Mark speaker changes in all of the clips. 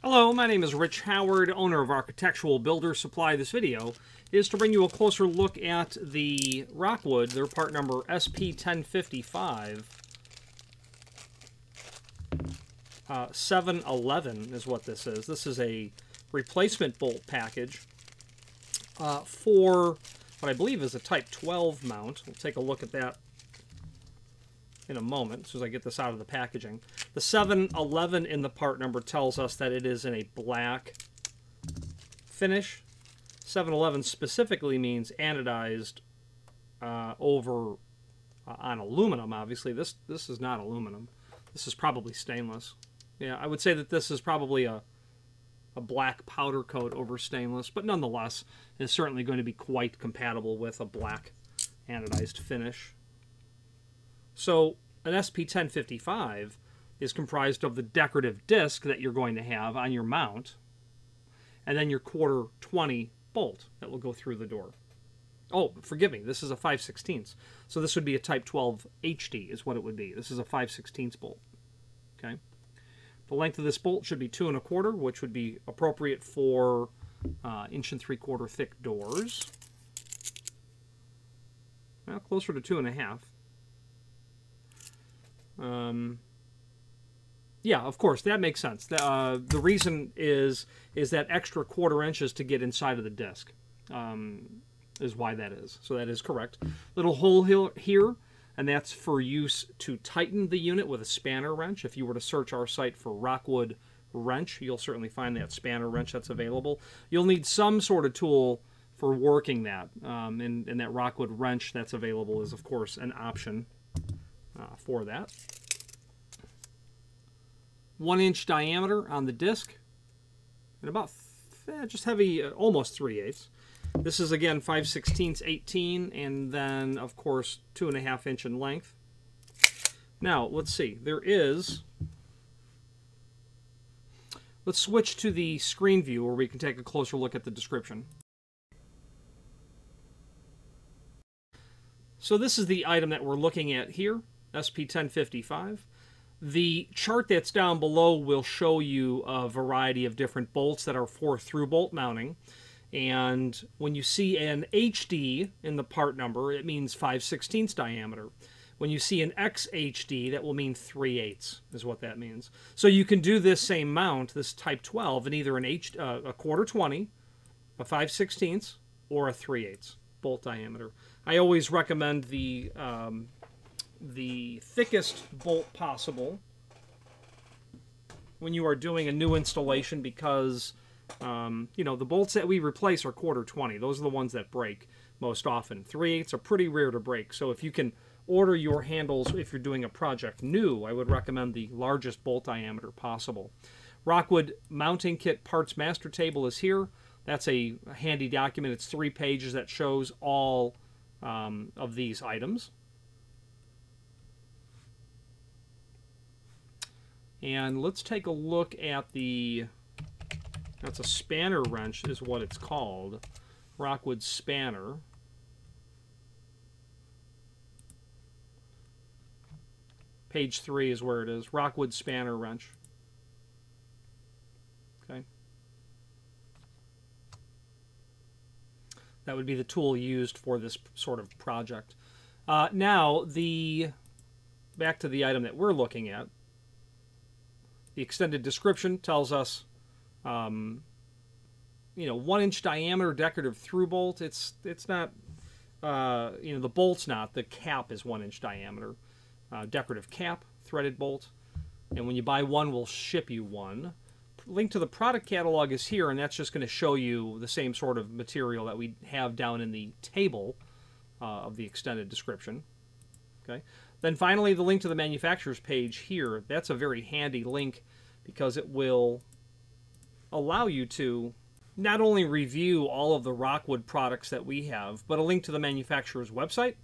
Speaker 1: Hello, my name is Rich Howard, owner of Architectural Builder Supply. This video is to bring you a closer look at the Rockwood, their part number SP1055. 711 is what this is. This is a replacement bolt package for what I believe is a Type 12 mount. We'll take a look at that in a moment, as soon as I get this out of the packaging. The 711 in the part number tells us that it is in a black finish. 711 specifically means anodized on aluminum. Obviously, this is not aluminum. This is probably stainless. Yeah, I would say that this is probably a black powder coat over stainless, but nonetheless, is certainly going to be quite compatible with a black anodized finish. So an SP1055 is comprised of the decorative disc that you're going to have on your mount, and then your quarter 20 bolt that will go through the door. Oh, forgive me, this is a 5/16, so this would be a Type 12 HD is what it would be. This is a 5/16 bolt. Okay. The length of this bolt should be 2 1/4, which would be appropriate for 1 3/4 thick doors. Well, closer to 2 1/2. Yeah, of course, that makes sense. The reason is that extra 1/4 inches to get inside of the disc is why that is. So that is correct. Little hole here, and that's for use to tighten the unit with a spanner wrench. If you were to search our site for Rockwood wrench, you'll certainly find that spanner wrench that's available. You'll need some sort of tool for working that, and that Rockwood wrench that's available is, of course, an option for that. 1 inch diameter on the disc, and about just heavy, almost 3/8. This is again 5/16 18, and then of course 2 1/2 inch in length. Now let's see. Let's switch to the screen view where we can take a closer look at the description. So this is the item that we're looking at here, SP1055. The chart that's down below will show you a variety of different bolts that are for through bolt mounting. And when you see an HD in the part number, it means 5/16 diameter. When you see an XHD, that will mean 3/8 is what that means. So you can do this same mount, this Type 12, in either a quarter 20, a 5/16, or a 3/8 bolt diameter. I always recommend the thickest bolt possible when you are doing a new installation because, you know, the bolts that we replace are quarter 20. Those are the ones that break most often. 3/8 are pretty rare to break. So if you can order your handles, if you're doing a project new, I would recommend the largest bolt diameter possible. Rockwood mounting kit parts master table is here. That's a handy document. It's 3 pages that shows all of these items. And let's take a look at that's a spanner wrench is what it's called. Rockwood spanner. Page 3 is where it is. Rockwood spanner wrench. Okay. That would be the tool used for this sort of project. Now, back to the item that we're looking at. The extended description tells us, you know, 1 inch diameter decorative through bolt. It's not, you know, the bolt's not. The cap is 1 inch diameter. Decorative cap, threaded bolt. And when you buy one, we'll ship you one. Link to the product catalog is here, and that's just going to show you the same sort of material that we have down in the table of the extended description. Okay. Then finally, the link to the manufacturer's page here. That's a very handy link because it will allow you to not only review all of the Rockwood products that we have, but a link to the manufacturer's website,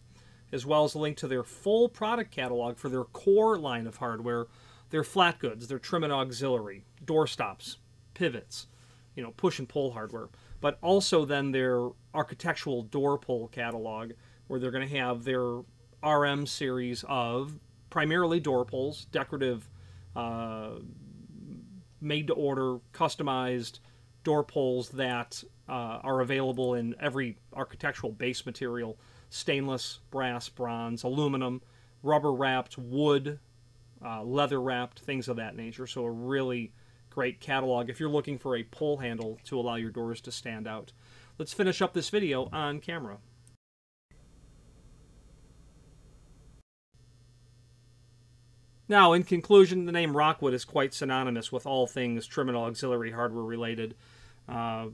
Speaker 1: as well as a link to their full product catalog for their core line of hardware, their flat goods, their trim and auxiliary, door stops, pivots, you know, push and pull hardware, but also then their architectural door pull catalog, where they're going to have their RM series of primarily door pulls, decorative made-to-order, customized door pulls that are available in every architectural base material: stainless, brass, bronze, aluminum, rubber-wrapped, wood, leather-wrapped, things of that nature. So a really great catalog if you're looking for a pull handle to allow your doors to stand out. Let's finish up this video on camera. Now, in conclusion, the name Rockwood is quite synonymous with all things trim and auxiliary hardware related. A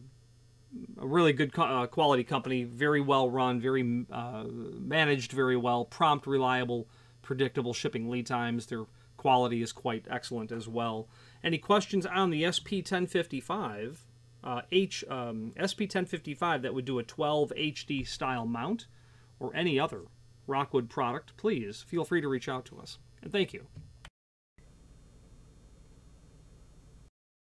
Speaker 1: really good quality company, very well run, very managed very well, prompt, reliable, predictable shipping lead times. Their quality is quite excellent as well. Any questions on the SP1055? SP1055 that would do a 12 HD style mount, or any other Rockwood product, please feel free to reach out to us. And thank you.